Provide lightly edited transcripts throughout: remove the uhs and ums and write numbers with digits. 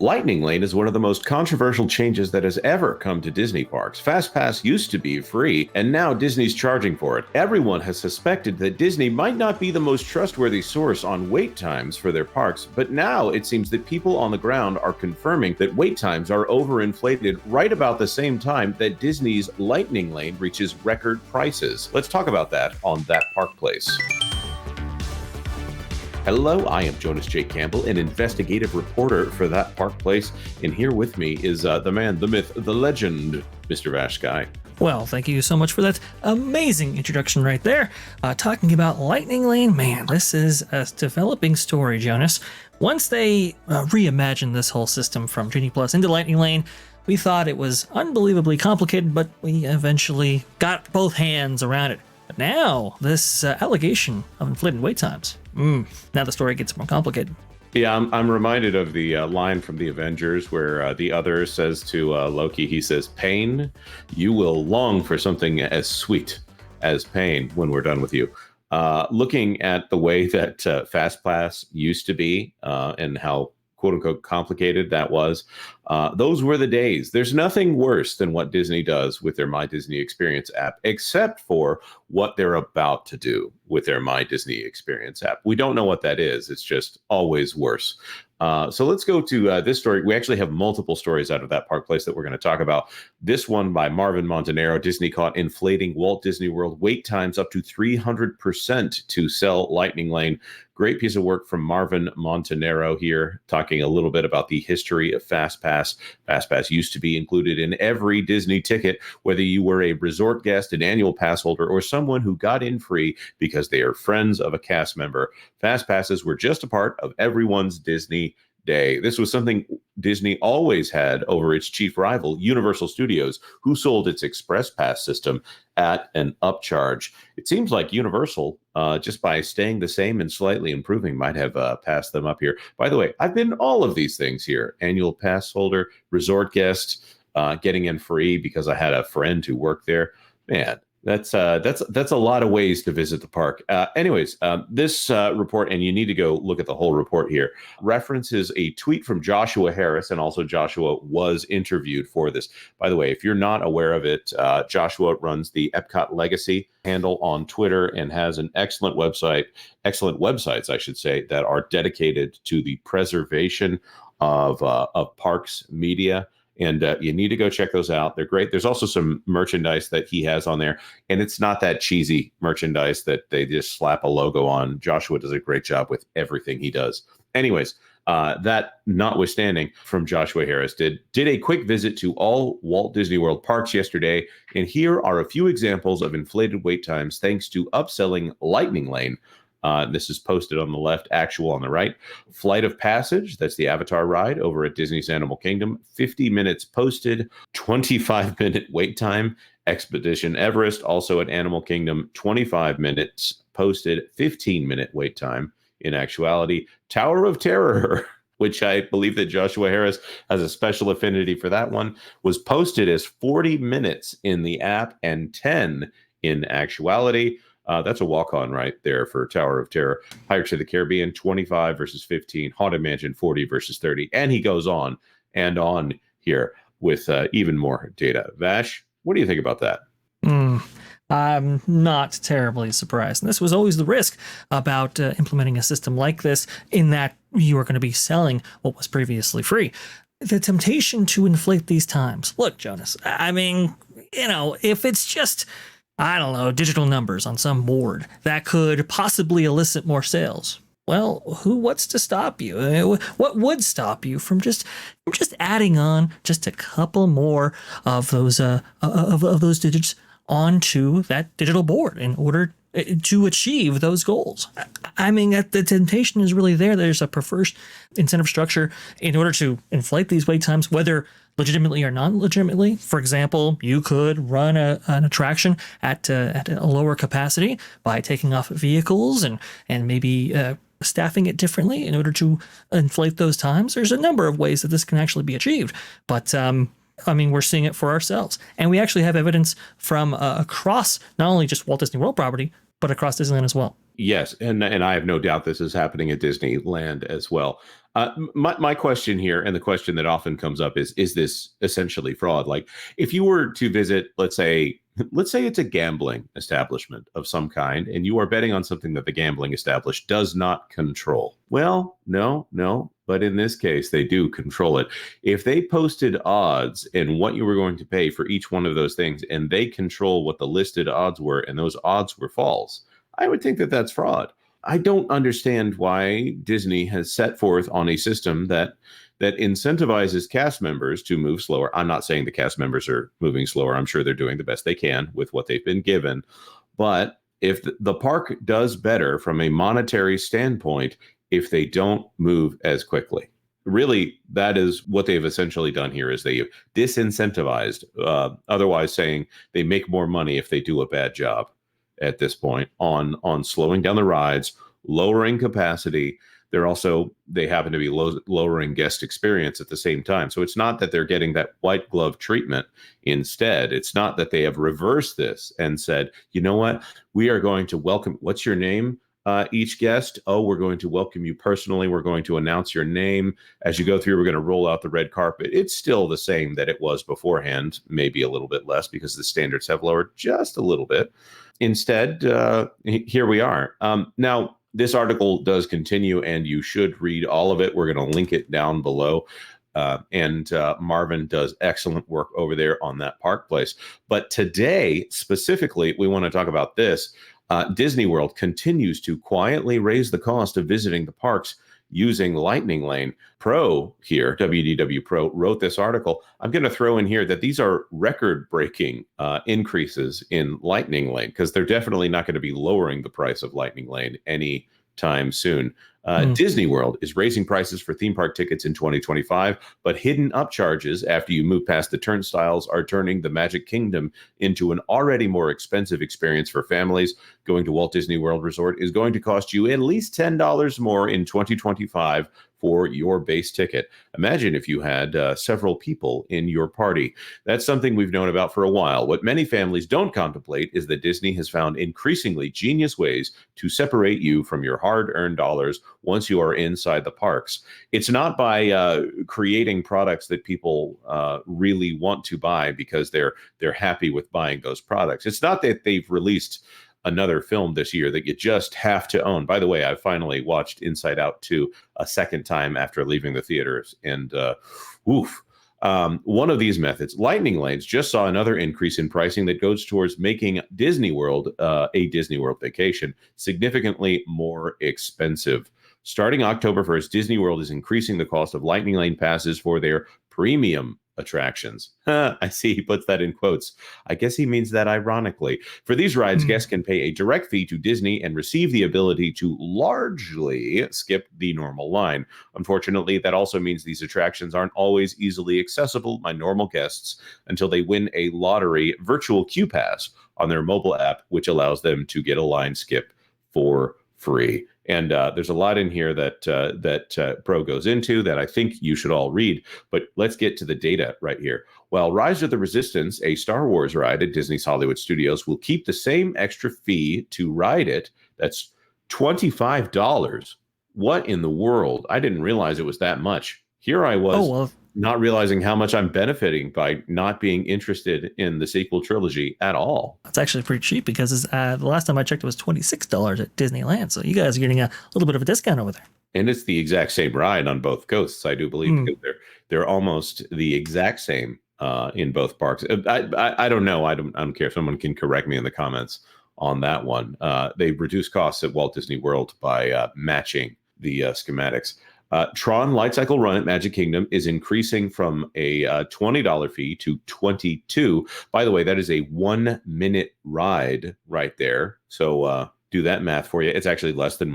Lightning Lane is one of the most controversial changes that has ever come to Disney parks. FastPass used to be free, and now Disney's charging for it. Everyone has suspected that Disney might not be the most trustworthy source on wait times for their parks, but now it seems that people on the ground are confirming that wait times are overinflated right about the same time that Disney's Lightning Lane reaches record prices. Let's talk about that on That Park Place. Hello, I am Jonas J. Campbell, an investigative reporter for That Park Place, and here with me is the man, the myth, the legend, Mr. VashSky. Well, thank you so much for that amazing introduction right there. Talking about Lightning Lane, man, this is a developing story, Jonas. Once they reimagined this whole system from Genie Plus into Lightning Lane, we thought it was unbelievably complicated, but we eventually got both hands around it. But now, this allegation of inflated wait times, now the story gets more complicated. Yeah, I'm reminded of the line from the Avengers where the other says to Loki, he says, "Pain, you will long for something as sweet as pain when we're done with you." Looking at the way that FastPass used to be and how quote unquote complicated that was, those were the days. There's nothing worse than what Disney does with their My Disney Experience app, except for what they're about to do with their My Disney Experience app. We don't know what that is. It's just always worse. So let's go to this story. We actually have multiple stories out of That Park Place that we're going to talk about. This one by Marvin Montanaro. Disney caught inflating Walt Disney World wait times up to 300% to sell Lightning Lane. Great piece of work from Marvin Montanaro here, talking a little bit about the history of FastPass. FastPass used to be included in every Disney ticket, whether you were a resort guest, an annual pass holder, or someone who got in free because they are friends of a cast member. FastPasses were just a part of everyone's Disney day. This was something Disney always had over its chief rival, Universal Studios, who sold its Express Pass system at an upcharge. It seems like Universal, just by staying the same and slightly improving, might have passed them up here. By the way, I've been all of these things here: annual pass holder, resort guest, getting in free because I had a friend who worked there. Man, that's a lot of ways to visit the park. Anyways, this report, and you need to go look at the whole report here, references a tweet from Joshua Harris, and also Joshua was interviewed for this. By the way, if you're not aware of it, Joshua runs the Epcot Legacy handle on Twitter and has an excellent websites, I should say, that are dedicated to the preservation of parks media. And you need to go check those out. They're great. There's also some merchandise that he has on there. And it's not that cheesy merchandise that they just slap a logo on. Joshua does a great job with everything he does. Anyways, that notwithstanding, from Joshua Harris, did a quick visit to all Walt Disney World parks yesterday. And here are a few examples of inflated wait times thanks to upselling Lightning Lane. This is posted on the left, actual on the right. Flight of Passage, that's the Avatar ride over at Disney's Animal Kingdom, 50 minutes posted, 25-minute wait time. Expedition Everest, also at Animal Kingdom, 25 minutes posted, 15-minute wait time in actuality. Tower of Terror, which I believe that Joshua Harris has a special affinity for that one, was posted as 40 minutes in the app and 10 in actuality. That's a walk-on right there for Tower of Terror. Pirates of the Caribbean, 25 versus 15. Haunted Mansion, 40 versus 30. And he goes on and on here with even more data. Vash, what do you think about that? I'm not terribly surprised. And this was always the risk about implementing a system like this, in that you are going to be selling what was previously free. The temptation to inflate these times. Look, Jonas, I mean, if it's just, I don't know, digital numbers on some board that could possibly elicit more sales, well, what's to stop you? What would stop you from just adding on just a couple more of those of those digits onto that digital board in order to achieve those goals? I mean, the temptation is really there. There's a perverse incentive structure in order to inflate these wait times, whether legitimately or non-legitimately. For example, you could run an attraction at a lower capacity by taking off vehicles and maybe staffing it differently in order to inflate those times. There's a number of ways that this can actually be achieved, but I mean, we're seeing it for ourselves, and we actually have evidence from across not only just Walt Disney World property, but across Disneyland as well. Yes, and I have no doubt this is happening at Disneyland as well. My question here, and the question that often comes up is this essentially fraud? Like, if you were to visit, let's say it's a gambling establishment of some kind, and you are betting on something that the gambling establishment does not control. Well, no, but in this case, they do control it. If they posted odds and what you were going to pay for each one of those things, and they control what the listed odds were, and those odds were false, I would think that that's fraud. I don't understand why Disney has set forth on a system that incentivizes cast members to move slower. I'm not saying the cast members are moving slower. I'm sure they're doing the best they can with what they've been given. But if the park does better from a monetary standpoint, if they don't move as quickly, really, that is what they've essentially done here. Is they disincentivized, otherwise saying they make more money if they do a bad job at this point on slowing down the rides, lowering capacity. They happen to be lowering guest experience at the same time. So it's not that they're getting that white glove treatment. Instead, it's not that they have reversed this and said, you know what, we are going to welcome, what's your name? Each guest, we're going to welcome you personally. We're going to announce your name as you go through. We're going to roll out the red carpet. It's still the same that it was beforehand, maybe a little bit less because the standards have lowered just a little bit. Instead, here we are. Now, this article does continue, and you should read all of it. We're going to link it down below. And Marvin does excellent work over there on that park place. But today, specifically, we want to talk about this. Disney World continues to quietly raise the cost of visiting the parks using Lightning Lane. Pro here, WDW Pro, wrote this article. I'm going to throw in here that these are record-breaking increases in Lightning Lane, because they're definitely not going to be lowering the price of Lightning Lane anytime soon. Disney World is raising prices for theme park tickets in 2025, but hidden upcharges after you move past the turnstiles are turning the Magic Kingdom into an already more expensive experience for families. Going to Walt Disney World Resort is going to cost you at least $10 more in 2025 for your base ticket. Imagine if you had several people in your party. That's something we've known about for a while. What many families don't contemplate is that Disney has found increasingly genius ways to separate you from your hard-earned dollars once you are inside the parks. It's not by creating products that people really want to buy because they're happy with buying those products. It's not that they've released another film this year that you just have to own. By the way, I finally watched Inside Out 2 a second time after leaving the theaters, and one of these methods, Lightning Lanes, just saw another increase in pricing that goes towards making Disney World, a Disney World vacation, significantly more expensive. Starting October 1st, Disney World is increasing the cost of Lightning Lane passes for their premium attractions. I see he puts that in quotes. I guess he means that ironically. For these rides, guests can pay a direct fee to Disney and receive the ability to largely skip the normal line. Unfortunately, that also means these attractions aren't always easily accessible by normal guests until they win a lottery virtual queue pass on their mobile app, which allows them to get a line skip for free. And there's a lot in here that Pro goes into that I think you should all read. But let's get to the data right here. While Rise of the Resistance, a Star Wars ride at Disney's Hollywood Studios, will keep the same extra fee to ride it. That's $25. What in the world? I didn't realize it was that much. Here I was not realizing how much I'm benefiting by not being interested in the sequel trilogy at all. That's actually pretty cheap because the last time I checked, it was $26 at Disneyland. So you guys are getting a little bit of a discount over there. And it's the exact same ride on both coasts, I do believe. They're almost the exact same in both parks. I don't know. I don't care if someone can correct me in the comments on that one. They reduced costs at Walt Disney World by matching the schematics. Tron Light Cycle Run at Magic Kingdom is increasing from a $20 fee to $22. By the way, that is a 1 minute ride right there. So do that math for you. It's actually less than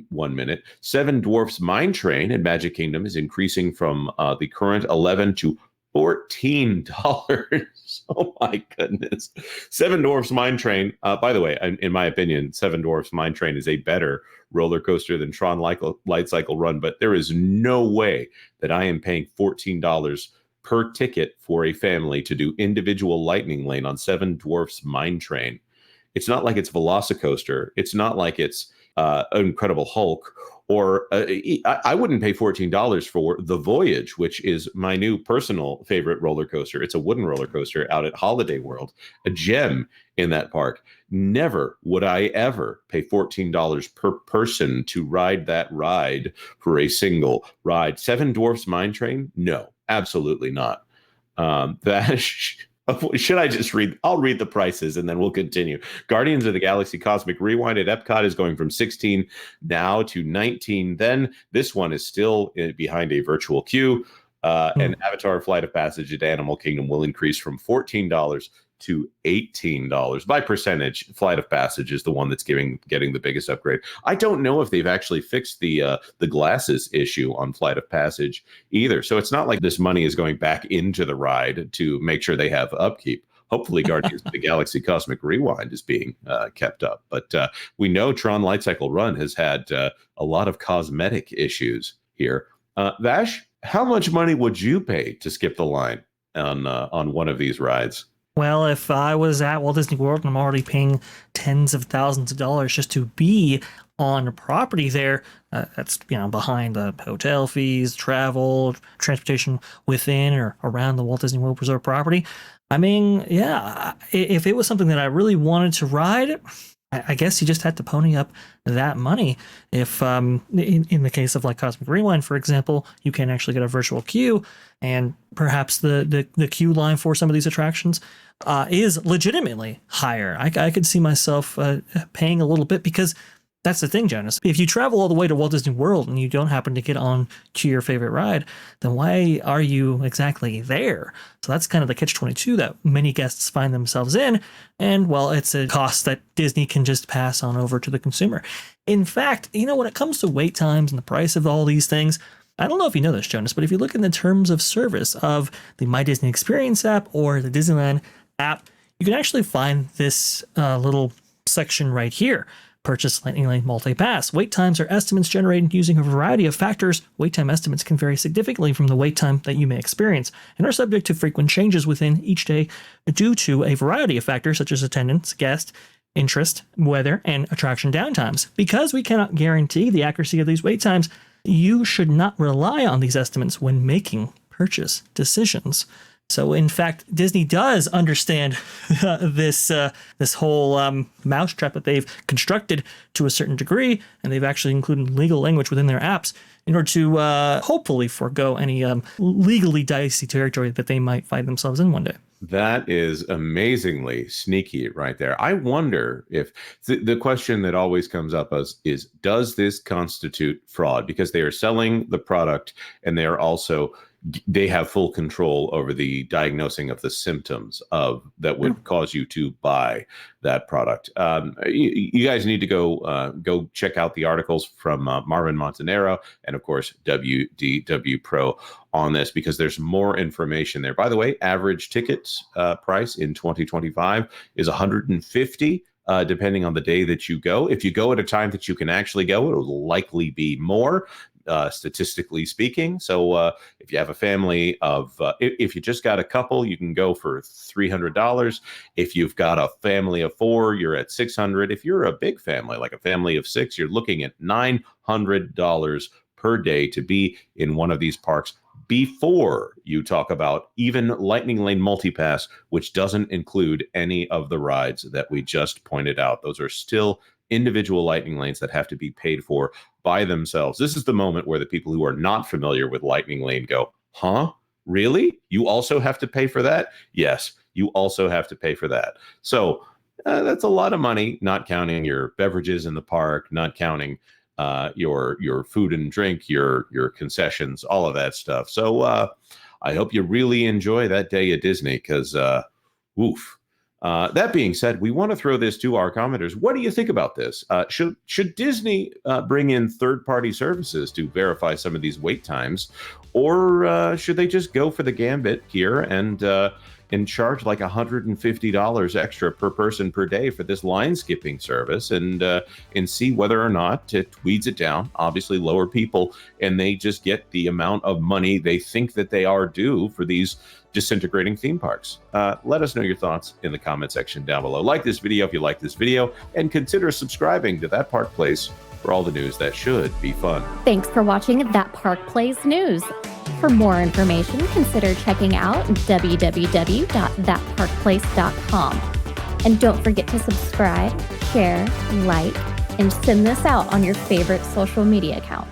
1 minute. Seven Dwarfs Mine Train at Magic Kingdom is increasing from the current $11 to $14. Oh my goodness. Seven Dwarfs Mine Train. By the way, in my opinion, Seven Dwarfs Mine Train is a better roller coaster than Tron Light Cycle Run, but there is no way that I am paying $14 per ticket for a family to do individual Lightning Lane on Seven Dwarfs Mine Train. It's not like it's Velocicoaster. It's not like it's Incredible Hulk Or I wouldn't pay $14 for the Voyage, which is my new personal favorite roller coaster. It's a wooden roller coaster out at Holiday World, a gem in that park. Never would I ever pay $14 per person to ride that ride for a single ride. Seven Dwarfs Mine Train? No, absolutely not. That should I just read? I'll read the prices and then we'll continue. Guardians of the Galaxy Cosmic Rewind at Epcot is going from 16 now to 19. Then this one is still behind a virtual queue. And Avatar Flight of Passage at Animal Kingdom will increase from $14 to $18 by percentage. Flight of Passage is the one that's getting the biggest upgrade. I don't know if they've actually fixed the glasses issue on Flight of Passage either. So it's not like this money is going back into the ride to make sure they have upkeep. Hopefully, Guardians of the Galaxy Cosmic Rewind is being kept up. But we know Tron Light Cycle Run has had a lot of cosmetic issues here. Vash, how much money would you pay to skip the line on one of these rides? Well, if I was at Walt Disney World and I'm already paying tens of thousands of dollars just to be on property there, that's, behind the hotel fees, travel, transportation within or around the Walt Disney World Resort property. I mean, yeah, if it was something that I really wanted to ride, I guess you just had to pony up that money. If in the case of like Cosmic Rewind, for example, you can actually get a virtual queue, and perhaps the queue line for some of these attractions is legitimately higher. I could see myself paying a little bit, because that's the thing, Jonas. If you travel all the way to Walt Disney World and you don't happen to get on to your favorite ride, then why are you exactly there? So that's kind of the catch-22 that many guests find themselves in. And, well, it's a cost that Disney can just pass on over to the consumer. In fact, when it comes to wait times and the price of all these things, I don't know if you know this, Jonas, but if you look in the terms of service of the My Disney Experience app or the Disneyland app, you can actually find this little section right here. Purchase Lightning Lane Multi-Pass. Wait times are estimates generated using a variety of factors. Wait time estimates can vary significantly from the wait time that you may experience and are subject to frequent changes within each day due to a variety of factors such as attendance, guest, interest, weather, and attraction downtimes. Because we cannot guarantee the accuracy of these wait times, you should not rely on these estimates when making purchase decisions. So, in fact, Disney does understand this whole mousetrap that they've constructed to a certain degree, and they've actually included legal language within their apps in order to hopefully forego any legally dicey territory that they might find themselves in one day. That is amazingly sneaky right there. I wonder if the question that always comes up is, does this constitute fraud? Because they are selling the product and they are also they have full control over the diagnosing of the symptoms that would cause you to buy that product. You guys need to go check out the articles from Marvin Montanaro and, of course, WDW Pro on this, because there's more information there. By the way, average tickets price in 2025 is $150. Depending on the day that you go. If you go at a time that you can actually go, it will likely be more, statistically speaking. So if you have a family of, if you just got a couple, you can go for $300. If you've got a family of four, you're at $600. If you're a big family, like a family of six, you're looking at $900 per day to be in one of these parks, before you talk about even Lightning Lane Multi-Pass, which doesn't include any of the rides that we just pointed out. Those are still individual Lightning Lanes that have to be paid for by themselves. This is the moment where the people who are not familiar with Lightning Lane go, huh? Really? You also have to pay for that? Yes, you also have to pay for that. So that's a lot of money, not counting your beverages in the park, not counting your food and drink, your concessions, all of that stuff. So I hope you really enjoy that day at Disney, because oof. That being said, we want to throw this to our commenters. What do you think about this? Should Disney bring in third-party services to verify some of these wait times, or should they just go for the gambit here and charge like $150 extra per person per day for this line skipping service, and see whether or not it weeds it down? Obviously, lower people, and they just get the amount of money they think that they are due for these disintegrating theme parks. Let us know your thoughts in the comment section down below. Like this video if you like this video, and consider subscribing to That Park Place for all the news that should be fun. Thanks for watching That Park Plays News. For more information, consider checking out www.thatparkplace.com. And don't forget to subscribe, share, like, and send this out on your favorite social media account.